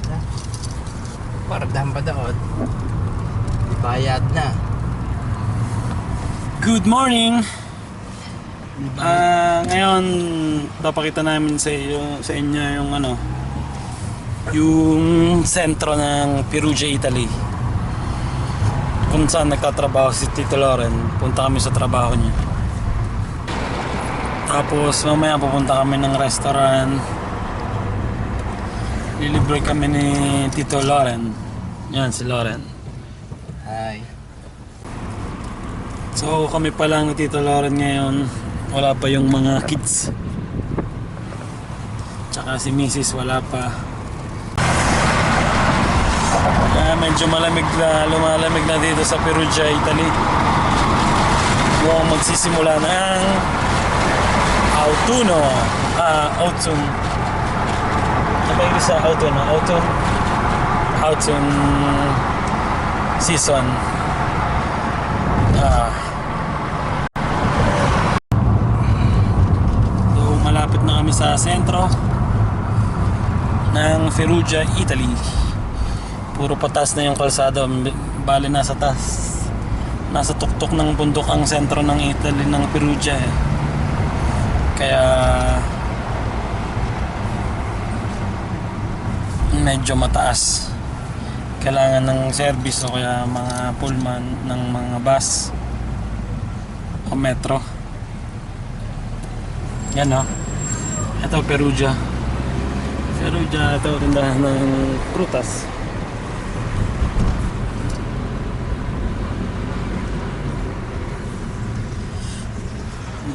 kalsada. Pardahan pa daw. Bayad na. Good morning! Ngayon, papakita namin sa inyo yung yung sentro ng Perugia, Italy. Kung saan nagtatrabaho si Tito Loren. Punta kami sa trabaho niya. Tapos mamaya pupunta kami ng restaurant. Lilibre kami ni Tito Loren. Yan si Loren. Hi. So kami pa lang ni Tito Loren ngayon. Wala pa yung mga kids. Tsaka si Mrs. wala pa. Medyo lumalamig na dito sa Perugia, Italy. Mukhang magsisimula ng autumn. Nabaili sa autumn season. So malapit na kami sa sentro ng Perugia, Italy. Puro patas na yung kalsada. Bali nasa taas, nasa tuktok ng bundok ang sentro ng Italy, ng Perugia eh. Kaya medyo mataas. Kailangan ng service o kaya mga pullman ng mga bus o metro. Yan o. Ito Perugia. Ito tindahan ng prutas.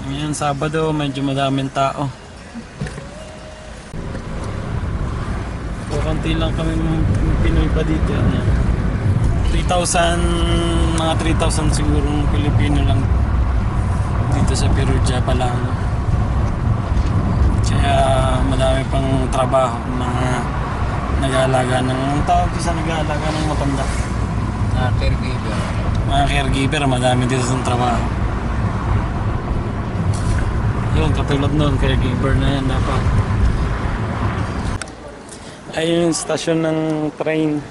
Ngayon Sabado, medyo madaming tao. Konti lang kami Pinoy pa dito. 3,000, mga 3,000 siguro Pilipino lang dito sa Perugia pa lang. Kaya madami pang trabaho, mga nag-aalaga ng tawag sa nag-aalaga ng matanda. Caregiver. Mga caregiver, madami dito sa trabaho. Yun, katulad nun, caregiver na yan dapat. Ayun yung stasyon ng train.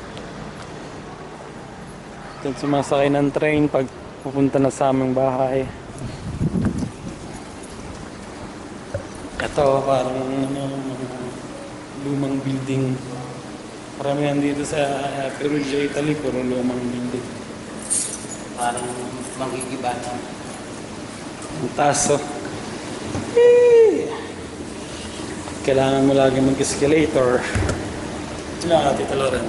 Diyan sumasakay ng train pag pupunta na sa aming bahay. Ito parang lumang building. Paramihan dito sa Perugia, Italy, puro lumang building. Parang magigiba na. Ang taso. Kailangan mo lagi mag-escalator. Kailangan Tito Loren.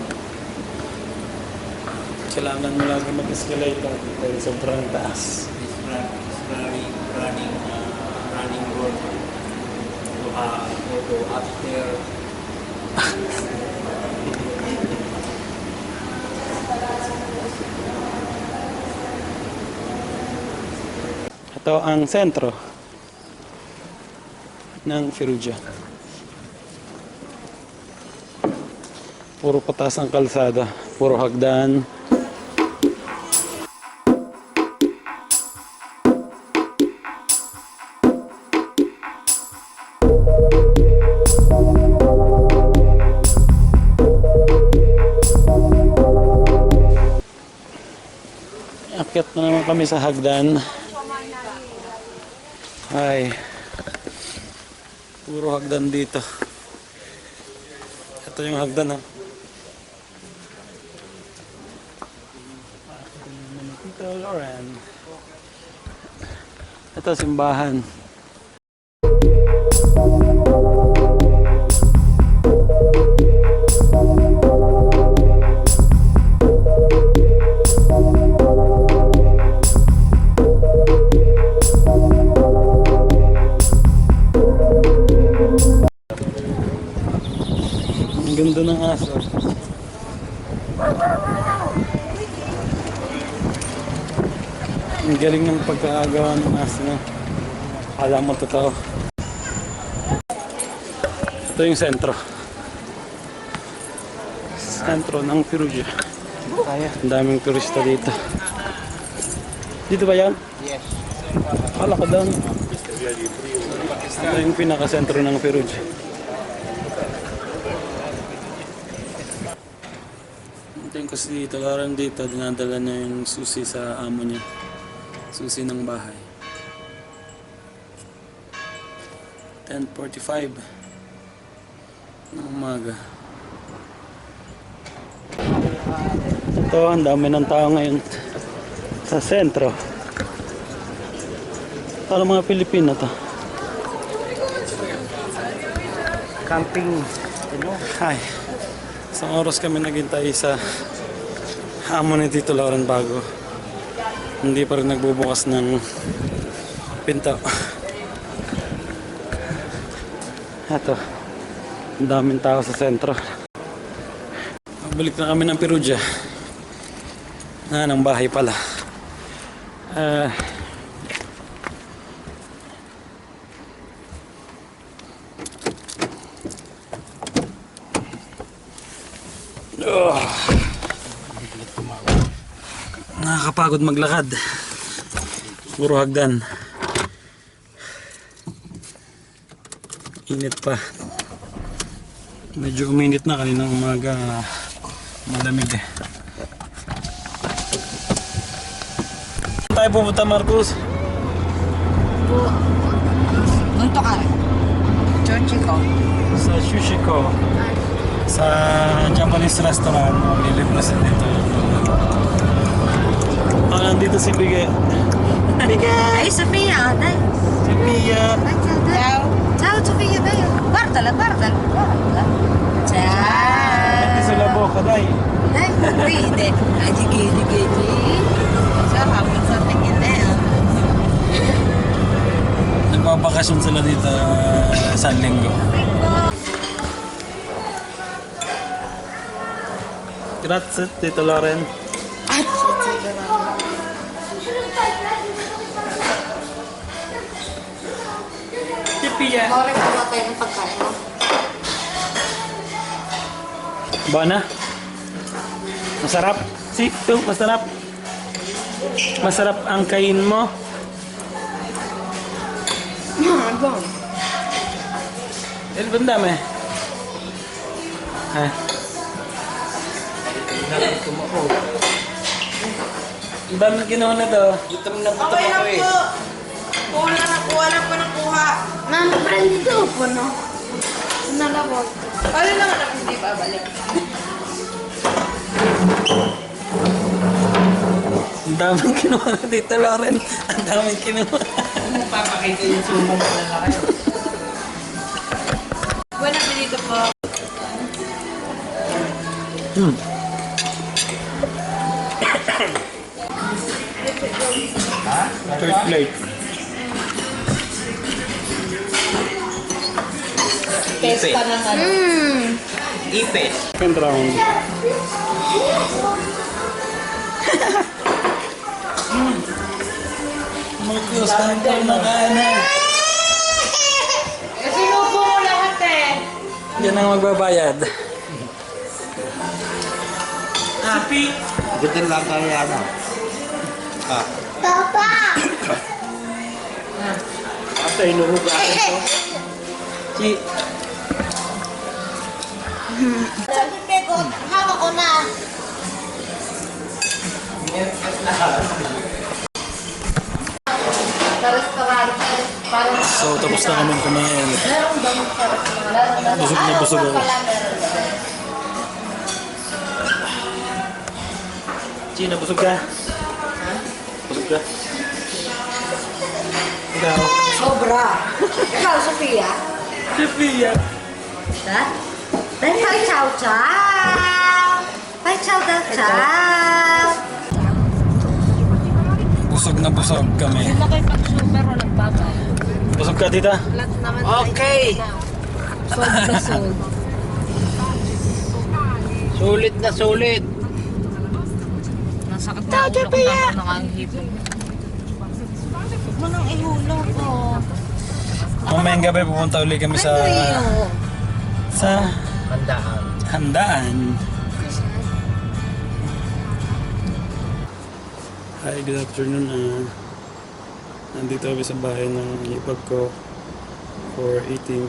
Kailangan mo lagi mag-escalator dahil sobrang taas. It's running road. Go upstairs. Ito ang sentro ng Perugia. Puro patas ang kalsada, puro hagdan. Akyat na naman kami sa hagdan. Ay, puro hagdan dito. Ito yung hagdan ha. Tito Loren. Ito simbahan. Ang ganda ng aso. Ang galing ng pagkakagawa ng aso na. Akala mo totoo. Ito yung sentro. Sentro ng Perugia. Ang daming turista dito. Dito ba yan? Yes. Akala ko doon. Ito yung pinaka-sentro ng Perugia. ko si Tularan dito, dinadala na yung susi sa amo niya. Susi ng bahay. 10:45 ng umaga. Ito, ang dami ng tao ngayon sa sentro. Para mga Pilipino to. Camping. Ano? Hi. Isang oras kami naghintay sa amo ni Tito Lauren bago. Hindi pa rin nagbubukas ng pinto. Ito. Ang daming tao sa sentro. Balik na kami ng Perugia. Ng bahay pala. Nakakapagod maglakad. Puro hagdan. Init pa. Medyo uminit na kaninang umaga. Malamig eh. Saan tayo pupunta, Marcos? Punto ka. Chochiko. Sa Shushiko. Sa Japanese restaurant. Maglilibre sa dito. Nandito si Bige. Bige! Ay, Sophia, dai. Si Pia. Ciao. Ciao, Sophia, dai. Guardala, guardala. Guarda. Ciao. Sa boca, dai. Dai, ride. Aji gini gini. Sarap sa tingin na yan. Nagbabakasyon sila dito sa linggo. Grazie, Tito Loren. Si Pia. Lore, kuha tayo ng pagkain mo. Bana? Masarap? Si, ito, masarap. Masarap ang kain mo. Bang. El bandame. Ha? Ang dami ginawa na to. Gutom na gutom ako eh. Kuha lang kuha. Nano, friend ito po, no? Nalawag. Paano lang anak hindi babalik? Ang daming kinuha na dito, Lauren. Ang daming kinuha. Papakita yung sumo mo na lang kayo. Buenas dito po. Third plate. Test pa ng ano. Ipes. Second round. Marcos, kanto na kaana. Sinubo mo lahat eh. Yan ang magbabayad. Sipi. Gutom lang kayo ano. Ah. Asa inuhugasan ko? Si. Sabi ko, hawak ko na. Sa restaurante. Parang So, tapos na kami kumain. meron bang sa restaurante? Busog na busog ako. Gina, busog ka? Busog ka? Ikaw? Sobra. Ikaw, Sophia? Si Pia. Ha? Dahil pa'y chow chow. Pa'y chow daw chow. Busog na busog kami. Yun na kayo pag-super o nagbabay. Busog ka, tita? Lahat naman Okay. sold na sold. Sulit na sulit. Nasakit na ulo ko na nakangihipon. Huwag mo nang ihulog ko. Mamayang gabi pupunta uli kami sa Handaan. handaan. Hi, good afternoon. Nandito kami sa bahay ng ipag ko for eating.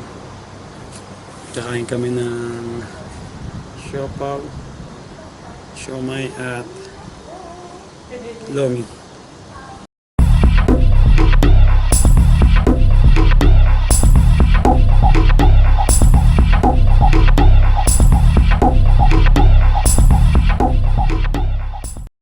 Kakain kami ng siopaw, Siomay at Lomi.